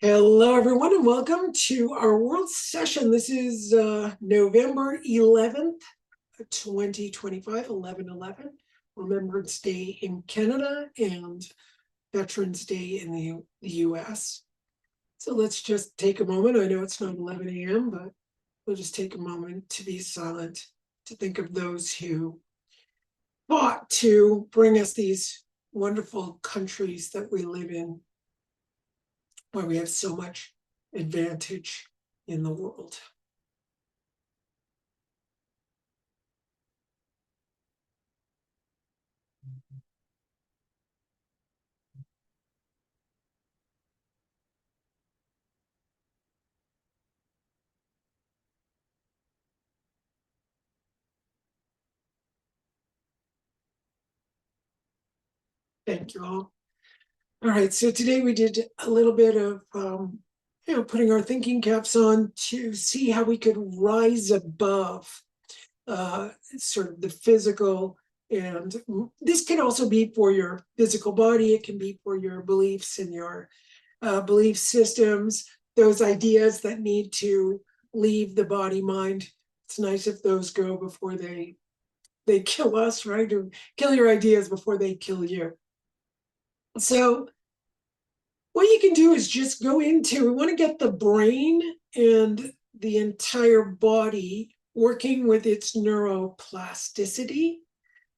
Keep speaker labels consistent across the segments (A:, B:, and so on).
A: Hello, everyone, and welcome to our world session. This is November 11th, 2025, 11/11, Remembrance Day in Canada and Veterans Day in the US. So let's just take a moment. I know it's not 11 a.m., but we'll just take a moment to be silent, to think of those who fought to bring us these wonderful countries that we live in, where we have so much advantage in the world. Thank you all. All right, so today we did a little bit of putting our thinking caps on to see how we could rise above sort of the physical. And this can also be for your physical body. It can be for your beliefs and your belief systems, those ideas that need to leave the body mind. It's nice if those go before they kill us, right? Or kill your ideas before they kill you. So what you can do is just go into, we want to get the brain and the entire body working with its neuroplasticity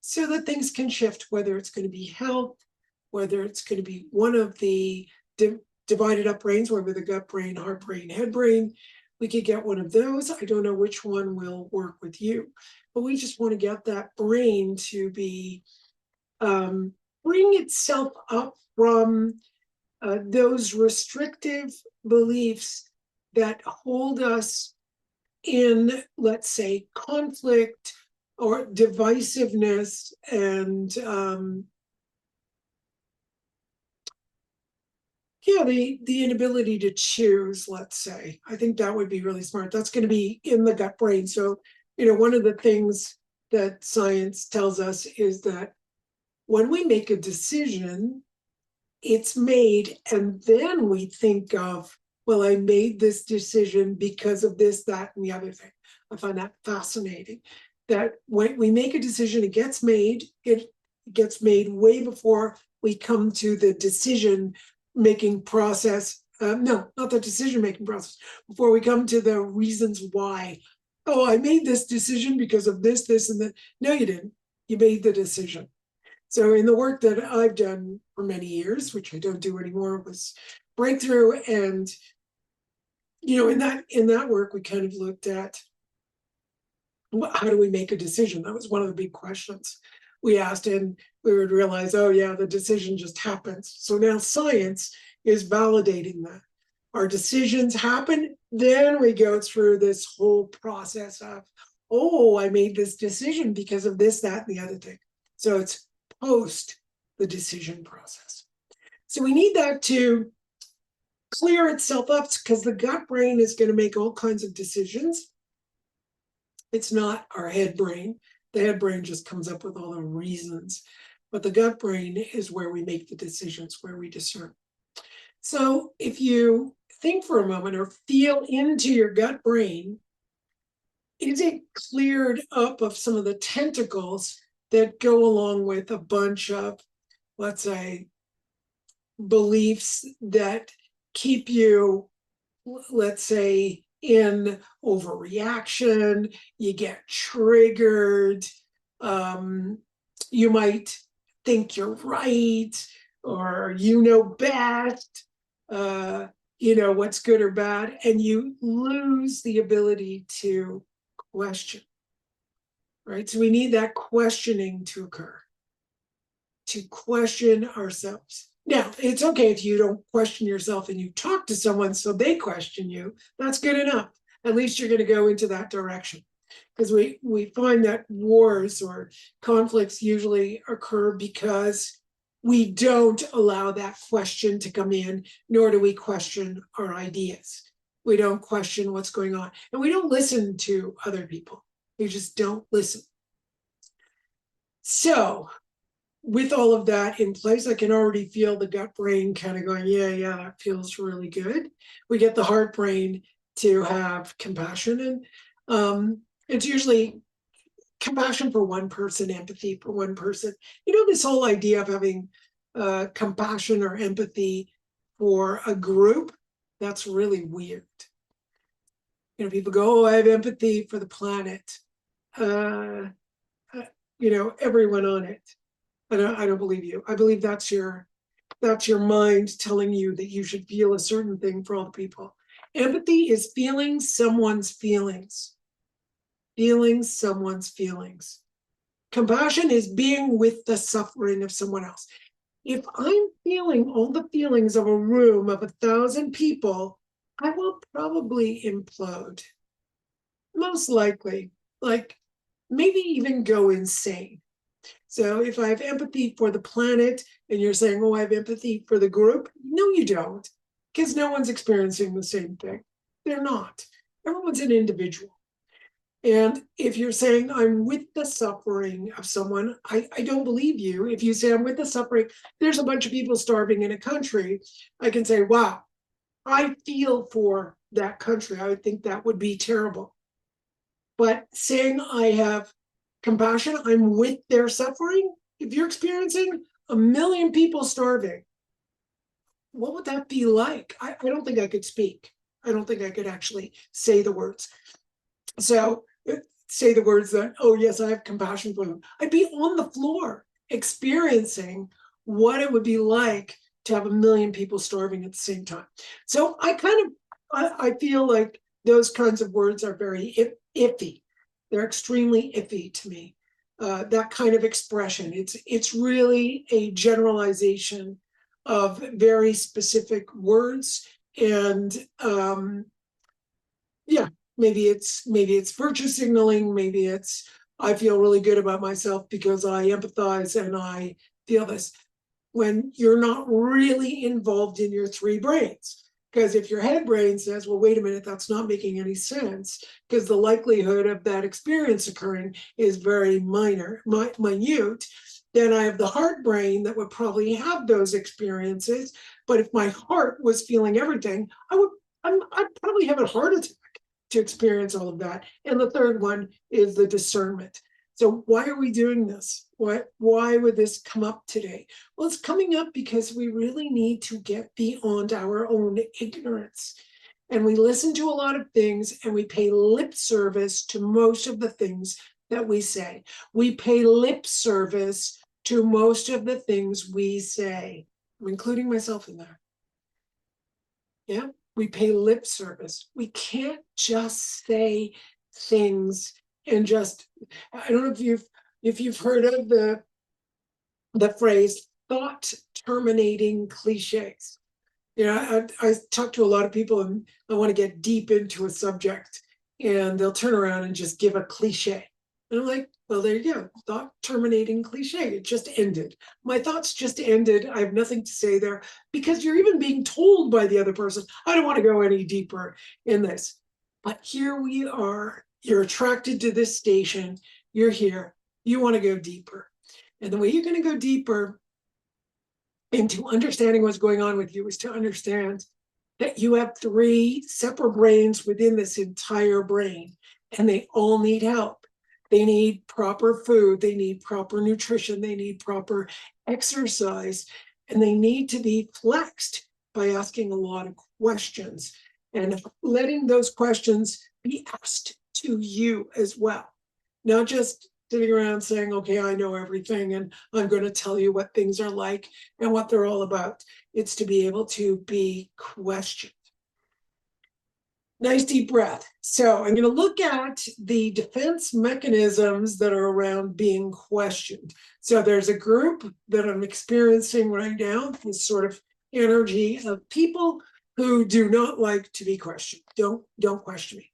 A: so that things can shift, whether it's going to be health, whether it's going to be one of the divided up brains, whether the gut brain, heart brain, head brain. We could get one of those. I don't know which one will work with you, but we just want to get that brain to be bring itself up from those restrictive beliefs that hold us in, let's say, conflict or divisiveness and the inability to choose, let's say. I think that would be really smart. That's going to be in the gut brain. So, one of the things that science tells us is that when we make a decision, it's made, and then we think of, well, I made this decision because of this, that, and the other thing. I find that fascinating, that when we make a decision, it gets made way before we come to the decision-making process. No, not the decision-making process, before we come to the reasons why. Oh, I made this decision because of this, and that. No, you didn't. You made the decision. So in the work that I've done for many years, which I don't do anymore, was breakthrough. And, in that work, we kind of looked at, how do we make a decision? That was one of the big questions we asked, and we would realize, oh yeah, the decision just happens. So now science is validating that. Our decisions happen, then we go through this whole process of, oh, I made this decision because of this, that, and the other thing. So it's post the decision process. So we need that to clear itself up, because the gut brain is going to make all kinds of decisions. It's not our head brain. The head brain just comes up with all the reasons, but the gut brain is where we make the decisions, where we discern. So if you think for a moment or feel into your gut brain, is it cleared up of some of the tentacles that go along with a bunch of, let's say, beliefs that keep you, let's say, in overreaction? You get triggered. You might think you're right, or best, what's good or bad, and you lose the ability to question. Right? So we need that questioning to occur, to question ourselves. Now, it's okay if you don't question yourself and you talk to someone so they question you. That's good enough. At least you're going to go into that direction. Because we find that wars or conflicts usually occur because we don't allow that question to come in, nor do we question our ideas. We don't question what's going on. And we don't listen to other people. We just don't listen. So with all of that in place, I can already feel the gut brain kind of going, yeah, that feels really good. We get the heart brain to have compassion, and it's usually compassion for one person, empathy for one person. This whole idea of having compassion or empathy for a group, that's really weird. People go, oh, I have empathy for the planet. Everyone on it. I don't believe you. I believe that's your mind telling you that you should feel a certain thing for all the people. Empathy is feeling someone's feelings. Feeling someone's feelings. Compassion is being with the suffering of someone else. If I'm feeling all the feelings of a room of 1,000 people, I will probably implode. Most likely, like maybe even go insane. So if I have empathy for the planet and you're saying, oh, I have empathy for the group, no, you don't, because no one's experiencing the same thing. They're not. Everyone's an individual. And if you're saying I'm with the suffering of someone, I don't believe you. If you say I'm with the suffering, there's a bunch of people starving in a country, I can say, wow, I feel for that country. I would think that would be terrible. But saying I have compassion, I'm with their suffering. If you're experiencing 1 million people starving, what would that be like? I don't think I could speak. I don't think I could actually say the words. So say the words that, oh, yes, I have compassion for them. I'd be on the floor experiencing what it would be like to have 1 million people starving at the same time. So I feel like those kinds of words are very iffy. They're extremely iffy to me. That kind of expression. It's really a generalization of very specific words, and maybe it's virtue signaling, maybe it's I feel really good about myself because I empathize and I feel this, when you're not really involved in your 3 brains. Because if your head brain says, well, wait a minute, that's not making any sense, because the likelihood of that experience occurring is very minute, then I have the heart brain that would probably have those experiences. But if my heart was feeling everything, I'd probably have a heart attack to experience all of that. And the third one is the discernment. So why are we doing this? Why would this come up today? Well, it's coming up because we really need to get beyond our own ignorance. And we listen to a lot of things and we pay lip service to most of the things that we say. We pay lip service to most of the things we say. I'm including myself in there. Yeah, we pay lip service. We can't just say things and just, I don't know if you've heard of the phrase thought terminating cliches. I talk to a lot of people and I want to get deep into a subject and they'll turn around and just give a cliche. And I'm like, well, there you go. Thought terminating cliche. It just ended. My thoughts just ended. I have nothing to say there, because you're even being told by the other person, I don't want to go any deeper in this. But here we are. You're attracted to this station. You're here. You want to go deeper. And the way you're going to go deeper into understanding what's going on with you is to understand that you have 3 separate brains within this entire brain, and they all need help. They need proper food, they need proper nutrition, they need proper exercise, and they need to be flexed by asking a lot of questions and letting those questions be asked to you as well. Not just sitting around saying, okay, I know everything and I'm going to tell you what things are like and what they're all about. It's to be able to be questioned. Nice deep breath. So I'm going to look at the defense mechanisms that are around being questioned. So there's a group that I'm experiencing right now, this sort of energy of people who do not like to be questioned. Don't question me.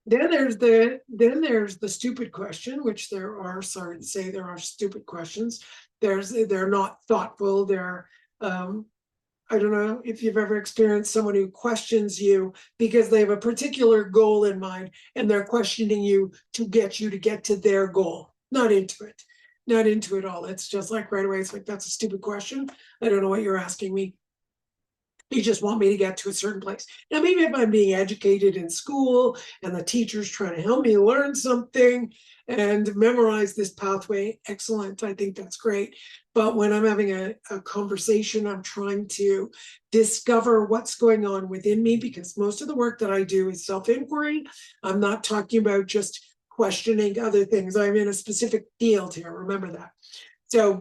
A: Then there's the stupid question, which there are, sorry to say, there are stupid questions. They're not thoughtful. They're I don't know if you've ever experienced someone who questions you because they have a particular goal in mind and they're questioning you to get to their goal, not into it. not into it all. It's just like right away, it's like, that's a stupid question. I don't know what you're asking me. You just want me to get to a certain place. Now, maybe if I'm being educated in school and the teacher's trying to help me learn something and memorize this pathway, excellent. I think that's great. But when I'm having a conversation, I'm trying to discover what's going on within me, because most of the work that I do is self-inquiry. I'm not talking about just questioning other things. I'm in a specific field here. Remember that. So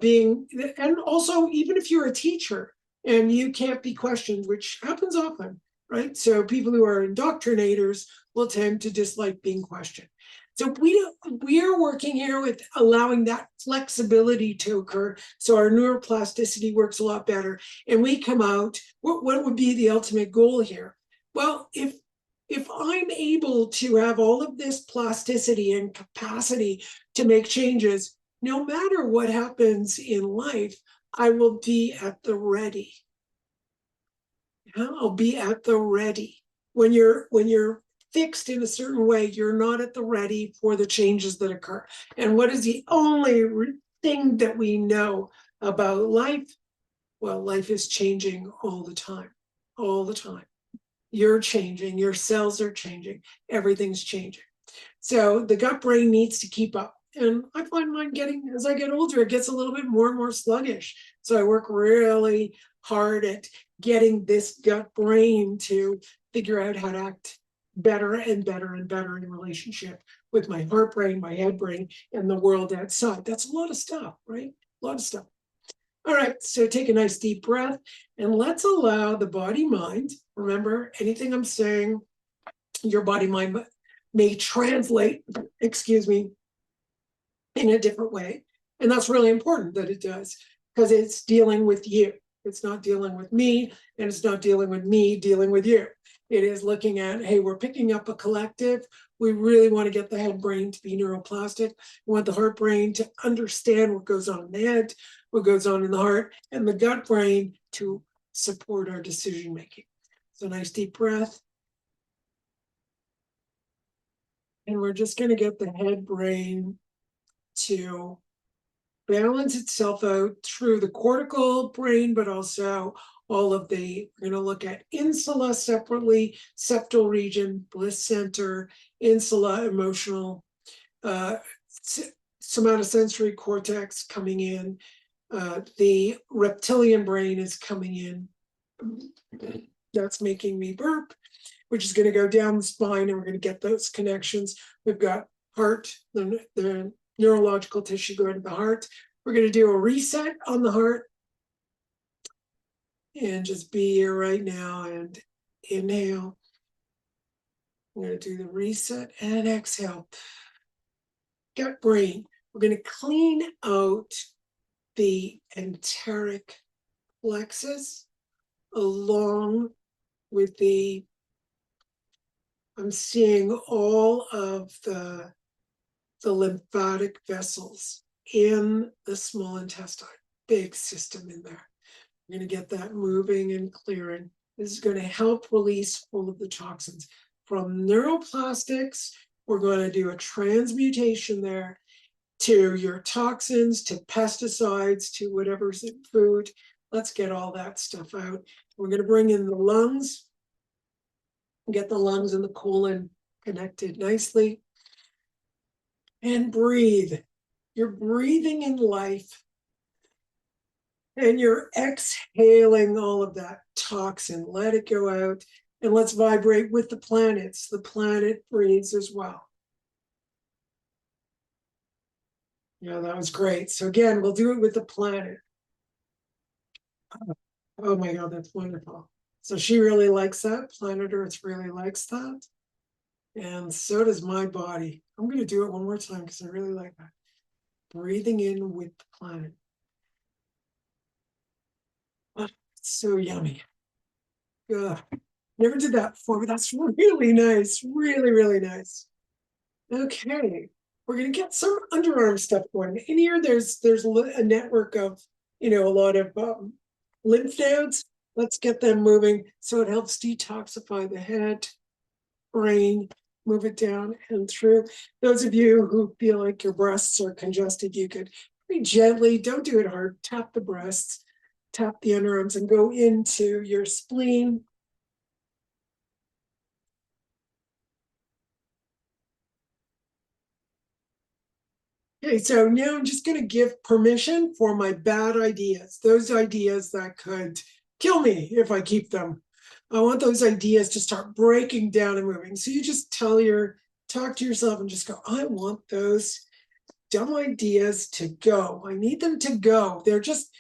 A: and also, even if you're a teacher, and you can't be questioned, which happens often, right? So people who are indoctrinators will tend to dislike being questioned. So we are working here with allowing that flexibility to occur, so our neuroplasticity works a lot better, and we come out. What would be the ultimate goal here? Well, if I'm able to have all of this plasticity and capacity to make changes, no matter what happens in life, I will be at the ready. I'll be at the ready. When you're fixed in a certain way, you're not at the ready for the changes that occur. And what is the only thing that we know about life? Well, life is changing all the time, all the time. You're changing, your cells are changing, everything's changing. So the gut brain needs to keep up. And I find mine getting, as I get older, it gets a little bit more and more sluggish. So I work really hard at getting this gut brain to figure out how to act better and better and better in relationship with my heart brain, my head brain, and the world outside. That's a lot of stuff, right? A lot of stuff. All right, so take a nice deep breath, and let's allow the body-mind. Remember, anything I'm saying, your body-mind may translate, excuse me, in a different way. And that's really important that it does, because it's dealing with you. It's not dealing with me, and it's not dealing with me dealing with you. It is looking at, hey, we're picking up a collective. We really want to get the head brain to be neuroplastic. We want the heart brain to understand what goes on in the head, what goes on in the heart, and the gut brain to support our decision making. So nice deep breath. And we're just going to get the head brain to balance itself out through the cortical brain, but also all of we're going to look at insula separately, septal region, bliss center, insula, emotional, somatosensory cortex coming in. The reptilian brain is coming in. That's making me burp, which is going to go down the spine, and we're going to get those connections. We've got heart, the neurological tissue going to the heart. We're going to do a reset on the heart and just be here right now and inhale. I'm going to do the reset and exhale. Gut brain. We're going to clean out the enteric plexus along with I'm seeing all of the lymphatic vessels in the small intestine, big system in there. We're going to get that moving and clearing. This is going to help release all of the toxins. From neuroplastics, we're going to do a transmutation there to your toxins, to pesticides, to whatever's in food. Let's get all that stuff out. We're going to bring in the lungs, get the lungs and the colon connected nicely. And breathe. You're breathing in life, and you're exhaling all of that toxin. Let it go out, and let's vibrate with the planets. The planet breathes as well. Yeah, that was great. So again, we'll do it with the planet. Oh my God, that's wonderful. So she really likes that. Planet Earth really likes that. And so does my body. I'm going to do it one more time because I really like that. Breathing in with the planet. Oh, it's so yummy. Ugh. Never did that before, but that's really nice. Really, really nice. Okay. We're going to get some underarm stuff going. In here, there's a network of, a lot of lymph nodes. Let's get them moving so it helps detoxify the head, brain, move it down and through. Those of you who feel like your breasts are congested, you could Very gently, don't do it hard. Tap the breasts, tap the underarms, and go into your spleen. Okay, so now I'm just going to give permission for my bad ideas, those ideas that could kill me if I keep them. I want those ideas to start breaking down and moving. So you just talk to yourself and just go, I want those dumb ideas to go. I need them to go. They're just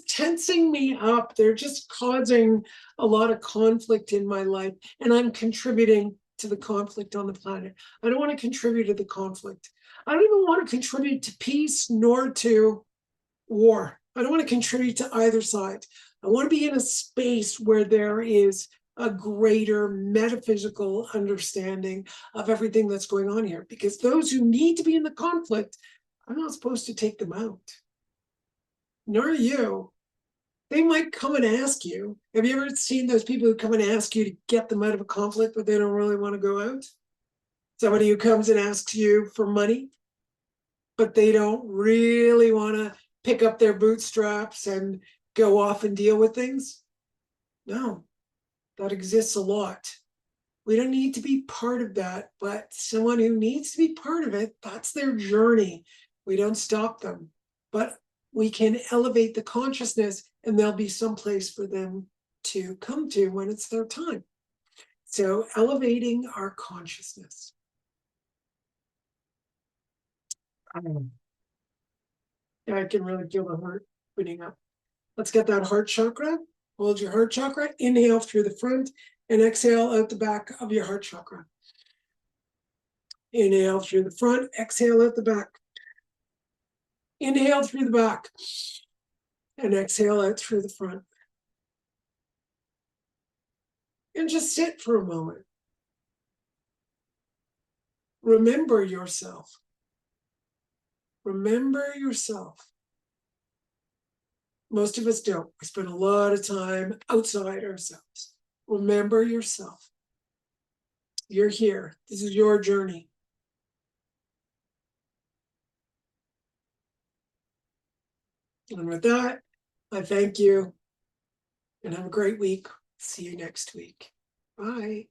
A: tensing me up. They're just causing a lot of conflict in my life, and I'm contributing to the conflict on the planet. I don't want to contribute to the conflict. I don't even want to contribute to peace nor to war. I don't want to contribute to either side. I want to be in a space where there is a greater metaphysical understanding of everything that's going on here, because those who need to be in the conflict, I'm not supposed to take them out. Nor are you. They might come and ask you. Have you ever seen those people who come and ask you to get them out of a conflict, but they don't really want to go out? Somebody who comes and asks you for money, but they don't really want to pick up their bootstraps and go off and deal with things. No, that exists a lot. We don't need to be part of that, but someone who needs to be part of it, that's their journey. We don't stop them, but we can elevate the consciousness, and there'll be some place for them to come to when it's their time. So elevating our consciousness. Yeah, I can really feel the heart opening up. Let's get that heart chakra. Hold your heart chakra. Inhale through the front and exhale out the back of your heart chakra. Inhale through the front, exhale out the back. Inhale through the back and exhale out through the front. And just sit for a moment. Remember yourself. Remember yourself. Most of us don't. We spend a lot of time outside ourselves. Remember yourself. You're here. This is your journey. And with that, I thank you and have a great week. See you next week. Bye.